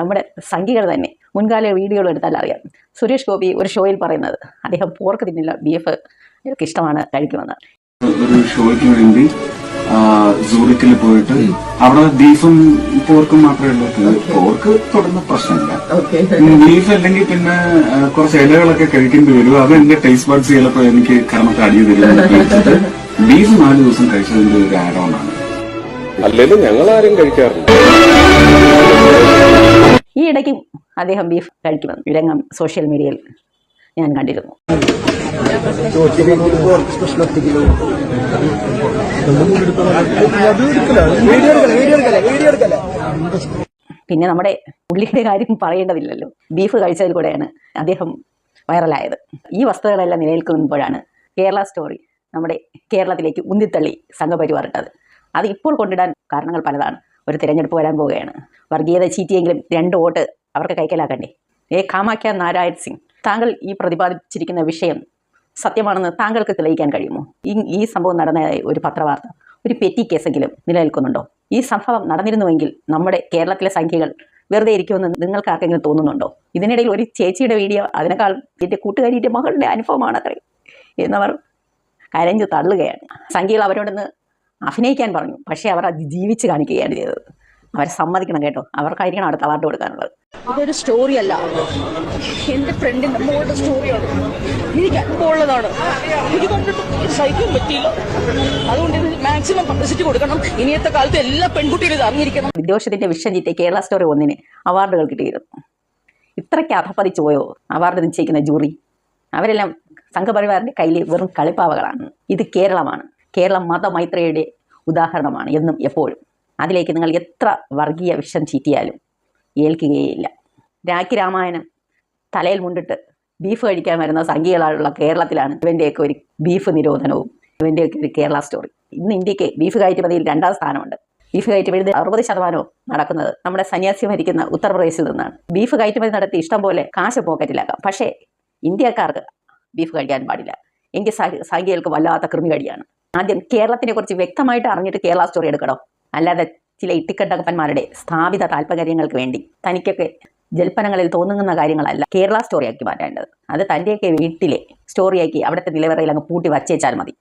നമ്മുടെ സംഖ്യകൾ തന്നെ മുൻകാല വീഡിയോകൾ എടുത്താൽ അറിയാം. സുരേഷ് ഗോപി ഒരു ഷോയിൽ പറയുന്നത് അദ്ദേഹം പോർക്ക് തിന്നില്ല, ബീഫ് ഇഷ്ടമാണ് കഴിക്കുമെന്ന്. ഒരു ഷോയ്ക്ക് വേണ്ടി സൂറിക്കിൽ പോയിട്ട് അവിടെ ബീഫും പോർക്കും മാത്രമേ ഉള്ളൂ. പോർക്ക് തുടർന്ന് പ്രശ്നമില്ല, ബീഫ് അല്ലെങ്കിൽ പിന്നെ കുറച്ച് ഇലകളൊക്കെ കഴിക്കേണ്ടി വരും. അത് എന്റെ ടേസ്റ്റ് ബഡ്സ് ചിലപ്പോ എനിക്ക് കർമ്മത്തെ അടിയ തരുന്നത്. ബീഫ് 4 ദിവസം കഴിച്ചതിന്റെ ഒരു ആരോണാണ്. അല്ലെങ്കിൽ ഞങ്ങൾ ആരും കഴിക്കാറില്ല. ഈ ഇടയ്ക്ക് അദ്ദേഹം ബീഫ് കഴിക്കുമെന്ന് വിരങ്ങം സോഷ്യൽ മീഡിയയിൽ ഞാൻ കണ്ടിരുന്നു. പിന്നെ നമ്മുടെ പുള്ളിയുടെ കാര്യം പറയേണ്ടതില്ലല്ലോ. ബീഫ് കഴിച്ചതിൽ കൂടെയാണ് അദ്ദേഹം വൈറലായത്. ഈ വസ്തുതകളെല്ലാം നിലനിൽക്കുമ്പോഴാണ് കേരള സ്റ്റോറി നമ്മുടെ കേരളത്തിലേക്ക് ഉന്തിത്തള്ളി സംഘപരിവാർ ഇട്ടത്. അത് ഇപ്പോൾ കൊണ്ടിടാൻ കാരണങ്ങൾ പലതാണ്. ഒരു തിരഞ്ഞെടുപ്പ് വരാൻ പോവുകയാണ്. വർഗീയത ചീറ്റിയെങ്കിലും 2 വോട്ട് അവർക്ക് കൈക്കലാക്കണ്ടേ. കാമാഖ്യ നാരായൺ സിംഗ്, താങ്കൾ ഈ പ്രതിപാദിച്ചിരിക്കുന്ന വിഷയം സത്യമാണെന്ന് താങ്കൾക്ക് തെളിയിക്കാൻ കഴിയുമോ? ഈ സംഭവം നടന്ന ഒരു പത്രവാർത്ത, ഒരു പെറ്റി കേസെങ്കിലും നിലനിൽക്കുന്നുണ്ടോ? ഈ സംഭവം നടന്നിരുന്നുവെങ്കിൽ നമ്മുടെ കേരളത്തിലെ സംഖ്യകൾ വെറുതെ ഇരിക്കുമെന്ന് നിങ്ങൾക്ക് ആർക്കെങ്കിലും തോന്നുന്നുണ്ടോ? ഇതിനിടയിൽ ഒരു ചേച്ചിയുടെ വീഡിയോ, അതിനേക്കാൾ എൻ്റെ കൂട്ടുകാരിയുടെ മകളുടെ അനുഭവമാണ് അത്രയും എന്നവർ കരഞ്ഞു തള്ളുകയാണ്. സംഖ്യകൾ അവരോടൊന്ന് അഭിനയിക്കാൻ പറഞ്ഞു, പക്ഷേ അവർ അത് ജീവിച്ച് കാണിക്കുകയാണ് ചെയ്തത്. അവരെ സമ്മതിക്കണം കേട്ടോ. അവർക്കായിരിക്കണം അടുത്ത അവാർഡ് കൊടുക്കാനുള്ളത്. ഇതൊരു സ്റ്റോറി അല്ല, എന്റെ ഫ്രണ്ടിന്റെ മോളുടെ സ്റ്റോറിയാണ്. എനിക്ക് അനുഭവമുള്ളതാണ്. എനിക്ക് കണ്ടിട്ട് സഹിക്കാൻ പറ്റിയില്ല. അതുകൊണ്ട് ഇത് മാക്സിമം പബ്ലിസിറ്റി കൊടുക്കണം. ഇനിയത്തെ കാലത്ത് എല്ലാ പെൺകുട്ടികളും ഇത് അറിഞ്ഞിരിക്കണം. വിദ്വേഷത്തിന്റെ വിഷം ചീറ്റി കേരള സ്റ്റോറി 1 അവാർഡുകൾ കിട്ടിയിരുന്നു. ഇത്രയ്ക്ക് അധപ്പതിച്ചു പോയോ അവാർഡ് നിശ്ചയിക്കുന്ന ജൂറി? അവരെല്ലാം സംഘപരിവാറിന്റെ കയ്യിൽ വെറും കളിപ്പാവകളാണ്. ഇത് കേരളമാണ്. കേരളം മതമൈത്രിയുടെ ഉദാഹരണമാണ് എന്നും എപ്പോഴും. അതിലേക്ക് നിങ്ങൾ എത്ര വർഗീയ വിഷം ചീറ്റിയാലും ഏൽക്കുകയില്ല. രാഖി രാമായണം തലയിൽ മുണ്ടിട്ട് ബീഫ് കഴിക്കാൻ വരുന്ന സംഖ്യകളുള്ള കേരളത്തിലാണ് ഇവൻ്റെയൊക്കെ ഒരു ബീഫ് നിരോധനവും ഇവൻ്റെയൊക്കെ ഒരു കേരള സ്റ്റോറി. ഇന്ന് ഇന്ത്യക്ക് ബീഫ് കയറ്റുമതിയിൽ 2ാം സ്ഥാനമുണ്ട്. ബീഫ് കയറ്റുമതി 60% നടക്കുന്നത് നമ്മുടെ സന്യാസി ഭരിക്കുന്ന ഉത്തർപ്രദേശിൽ നിന്നാണ്. ബീഫ് കയറ്റുമതി നടത്തി ഇഷ്ടം പോലെ കാശ് പോക്കറ്റിലാക്കാം. പക്ഷേ ഇന്ത്യക്കാർക്ക് ബീഫ് കഴിക്കാൻ പാടില്ല. എങ്കിൽ സംഖ്യകൾക്ക് വല്ലാത്ത കൃമികടിയാണ്. ആദ്യം കേരളത്തിനെ കുറിച്ച് വ്യക്തമായിട്ട് അറിഞ്ഞിട്ട് കേരള സ്റ്റോറി എടുക്കണോ? അല്ലാതെ ചില ഇട്ടിക്കട്ടപ്പന്മാരുടെ സ്ഥാപിത താല്പര്യങ്ങൾക്ക് വേണ്ടി തനിക്കൊക്കെ ജൽപ്പനങ്ങളിൽ തോന്നുന്ന കാര്യങ്ങളല്ല കേരള സ്റ്റോറിയാക്കി മാറ്റേണ്ടത്. അത് തൻ്റെയൊക്കെ വീട്ടിലെ സ്റ്റോറിയാക്കി അവിടുത്തെ നിലവറയിൽ അങ്ങ് പൂട്ടി വച്ചേച്ചാൽ മതി.